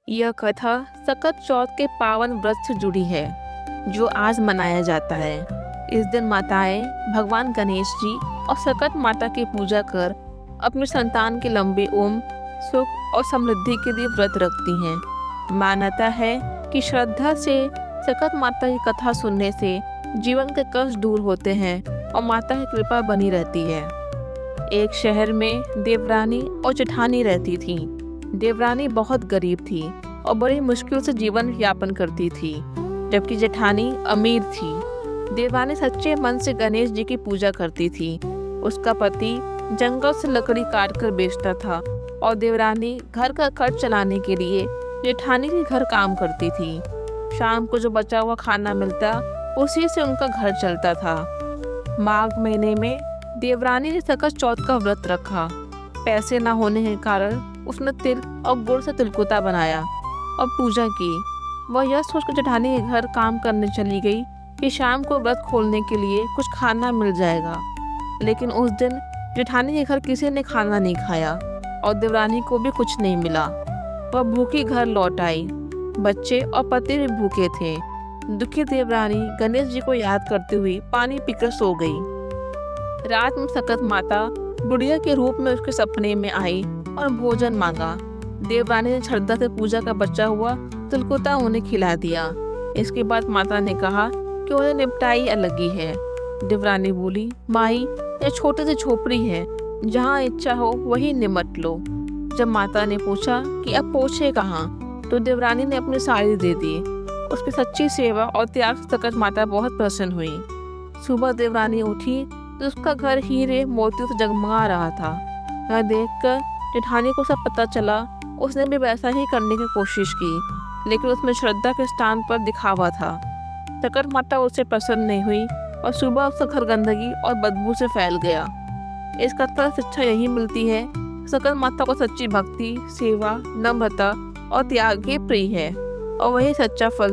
यह कथा सकत चौथ के पावन व्रत से जुड़ी है, जो आज मनाया जाता है। इस दिन माताएं भगवान गणेश जी और सकत माता की पूजा कर अपनी संतान के लंबे उम्र, सुख और समृद्धि के लिए व्रत रखती हैं। मान्यता है कि श्रद्धा से सकत माता की कथा सुनने से जीवन के कष्ट दूर होते हैं और माता की कृपा बनी रहती है। एक शहर में देवरानी और जेठानी रहती थीं। देवरानी बहुत गरीब थी और बड़ी मुश्किल से जीवन यापन करती थी, जबकि जेठानी अमीर थी। देवरानी सच्चे मन से गणेश जी की पूजा करती थी। उसका पति जंगल से लकड़ी काट कर बेचता था और देवरानी घर का खर्च चलाने के लिए जेठानी के घर काम करती थी। शाम को जो बचा हुआ खाना मिलता, उसी से उनका घर चलता था। माघ महीने में देवरानी ने सकत चौथ का व्रत रखा। पैसे न होने के कारण उसने तिल और गुड़ से तिलकुटा बनाया और पूजा की। वह यह सोचकर जेठानी के घर काम करने चली गई कि शाम को व्रत खोलने के लिए कुछ खाना मिल जाएगा। लेकिन उस दिन जेठानी के घर किसी ने खाना नहीं खाया और देवरानी को भी कुछ नहीं मिला। वह भूखी घर लौट आई। बच्चे और पति भी भूखे थे। दुखी देवरानी गणेश जी को याद करते हुए पानी पीकर सो गई। रात में सकत माता बुढ़िया के रूप में उसके सपने में आई और भोजन मांगा। देवरानी ने श्रद्धा से पूजा का बचा हुआ तिलकुटा उन्हें खिला दिया। इसके बाद माता ने कहा कि उन्हें निपटाई अलग ही है। देवरानी बोली, माई, यह छोटी सी झोपड़ी है, जहाँ इच्छा हो वही निमट लो। जब माता ने पूछा कि अब पहुँचे कहाँ, तो देवरानी ने अपनी साड़ी दे दी। उसकी सच्ची सेवा और त्याग से सकत माता बहुत प्रसन्न हुई। सुबह देवरानी उठी तो उसका घर हीरे मोतियों से जगमगा रहा था। यह देखकर जेठानी को सब पता चला। उसने भी वैसा ही करने की कोशिश की, लेकिन उसमें श्रद्धा के स्थान पर दिखावा था। सकत माता उससे प्रसन्न नहीं हुई और सुबह उसका घर गंदगी और बदबू से फैल गया। इस कथा से शिक्षा यही मिलती है, सकत माता को सच्ची भक्ति, सेवा, नम्रता और त्याग ही प्रिय है और वही सच्चा फल